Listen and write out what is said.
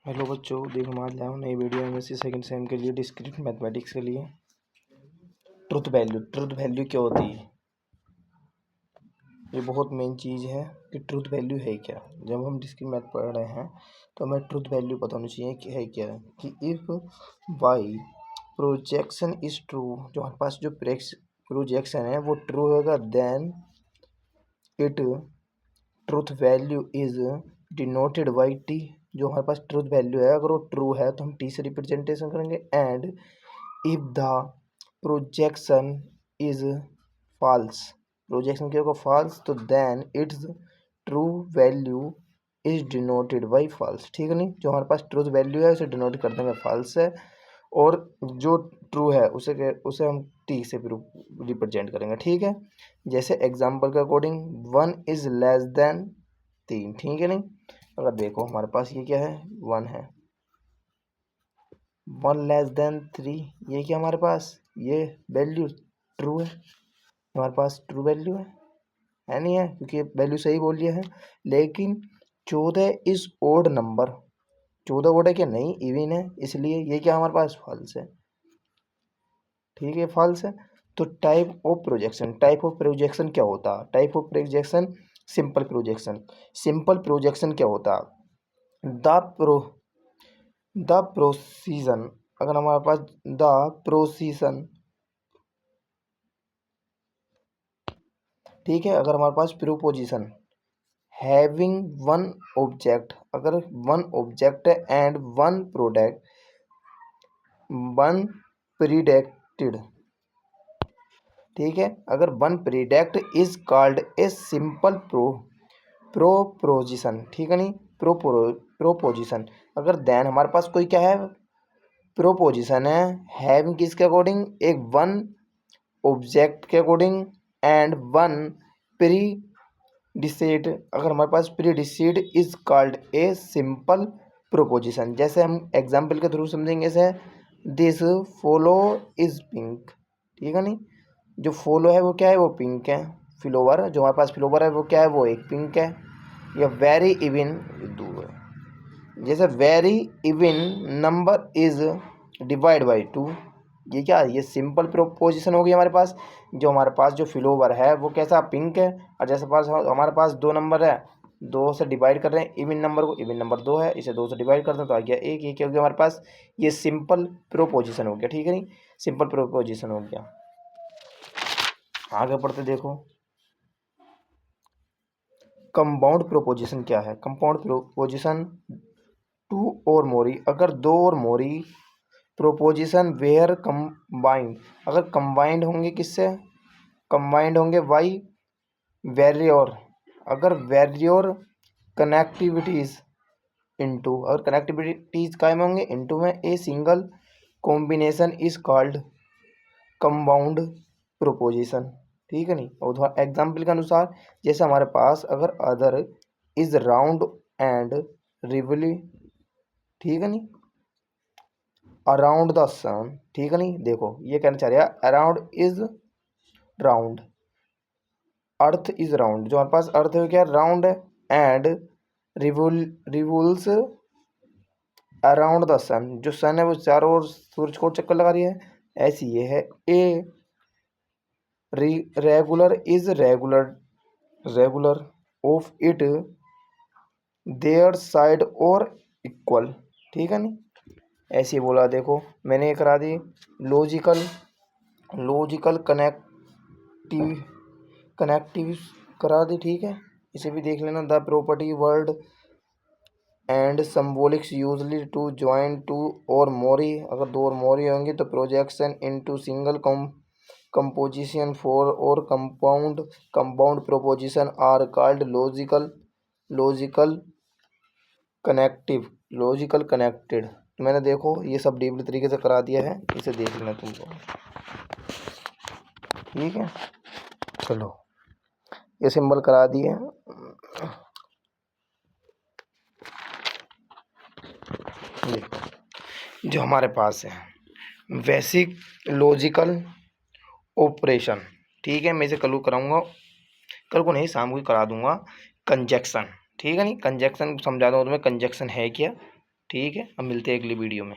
Hello बच्चों, देखो मैं आज लाया हूँ नई वीडियो एमएससी सेकंड सेम के लिए डिस्क्रीट मैथमेटिक्स के लिए। ट्रुथ वैल्यू क्या होती है? ये बहुत मेन चीज़ है कि ट्रुथ वैल्यू है क्या। जब हम डिस्क्रीट मैथ पढ़ रहे हैं तो हमें ट्रुथ वैल्यू पता होनी चाहिए कि है क्या। कि if Y projection is true, जो हमारे पास जो प्रोजेक्शन है वो ट्रू होगा, then it truth value is denoted by T. जो हमारे पास ट्रुथ वैल्यू है अगर वो ट्रू है तो हम टी से रिप्रेजेंटेशन करेंगे। And if the projection is false, projection क्या होगा? फॉल्स, तो then it's true value is denoted by false. ठीक है नहीं, जो हमारे पास ट्रूथ वैल्यू है उसे डिनोट कर देंगे फॉल्स है, और जो ट्रू है उसे हम टी से रिप्रेजेंट करेंगे। ठीक है, जैसे एग्जाम्पल के अकॉर्डिंग 1 इज लेस देन 3। ठीक है नहीं, अगर देखो हमारे पास ये क्या है, 1 है, 1 लेस देन 3, ये क्या हमारे पास ये वैल्यू ट्रू है, हमारे पास ट्रू वैल्यू है नहीं है, क्योंकि वैल्यू सही बोल लिया है। लेकिन 14 इज ओड नंबर, 14 ओड है क्या? नहीं, इवन है, इसलिए ये क्या हमारे पास फॉल्स है। ठीक है, फॉल्स है। तो टाइप ऑफ प्रोजेक्शन क्या होता? Type of projection simple projection. Simple projection क्या होता? द प्रोसीजन, अगर हमारे पास द प्रोसीजन, ठीक है, अगर हमारे पास प्रोपोजिशन हैविंग वन ऑब्जेक्ट, अगर one object and one product, one predicated, ठीक है, अगर one predicate is called a simple proposition. ठीक है नहीं, प्रोपोजिशन। अगर देन हमारे पास कोई क्या है, प्रोपोजिशन है हैविंग किसके अकॉर्डिंग? एक वन ऑब्जेक्ट के according and one predicate, अगर हमारे पास predicate is called a simple proposition. जैसे हम एग्जाम्पल के थ्रू समझेंगे, जैसे दिस फॉलो इज पिंक। ठीक है नहीं, जो फॉलो है वो क्या है? वो पिंक है। फ्लोवर, जो हमारे पास फ्लोवर है वो क्या है? वो एक पिंक है। या वेरी इवन, दूर है, जैसे very even number is divide by 2, ये क्या? ये सिंपल प्रोपोजिशन होगी हमारे पास। जो हमारे पास जो फ्लोवर है वो कैसा? पिंक है। और जैसे पास हमारे पास 2 नंबर है, 2 से डिवाइड कर रहे हैं इवन नंबर को, इवन नंबर 2 है, इसे 2 से डिवाइड करते हैं तो आ गया 1। ये क्या हो गया हमारे पास? ये सिंपल प्रोपोजिशन हो गया। ठीक है नहीं, सिंपल प्रोपोजिशन हो गया। आगे पढ़ते देखो, कंपाउंड प्रोपोजिशन क्या है? Compound proposition to or more, अगर 2 or Mori proposition where combined, अगर कंबाइंड होंगे किससे? कंबाइंड होंगे बाई वेरियोर, अगर वेरियोर कनेक्टिविटीज इनटू, अगर कनेक्टिविटीज कायम होंगे इनटू में, a single combination is called compound proposition. ठीक है नहीं, और एग्जाम्पल के अनुसार जैसे हमारे पास अगर अदर इज राउंड एंड रिवली, ठीक है नहीं, अराउंड द सन, ठीक है नहीं, देखो ये कहना चाह रहा है around is round, earth is round, जो हमारे पास अर्थ है क्या? राउंड है। एंड रिवोल्स अराउंड द सन, जो सन है वो चारों ओर सूरज को चक्कर लगा रही है, ऐसी ये है। A regular is regular of it their side और इक्वल। ठीक है नहीं, ऐसे ही बोला। देखो मैंने ये करा दी लॉजिकल कनेक्टिव करा दी। ठीक है, इसे भी देख लेना। The property word and symbolics usually to join two or more, अगर 2 और मोरी होंगे तो projection into single composition for or compound proposition are called logical connected. तो मैंने देखो ये सब डीपली तरीके से करा दिया है, इसे देख लेना तुम लोग। ठीक है, चलो ये सिंबल करा दिए। जो हमारे पास है बेसिक लॉजिकल ऑपरेशन, ठीक है, मैं इसे कल को कराऊंगा, कल को नहीं शाम को करा दूंगा। कंजक्शन, ठीक है नहीं, कंजक्शन समझा दूंगा तुम्हें, कंजक्शन है क्या। ठीक है, अब मिलते हैं अगली वीडियो में।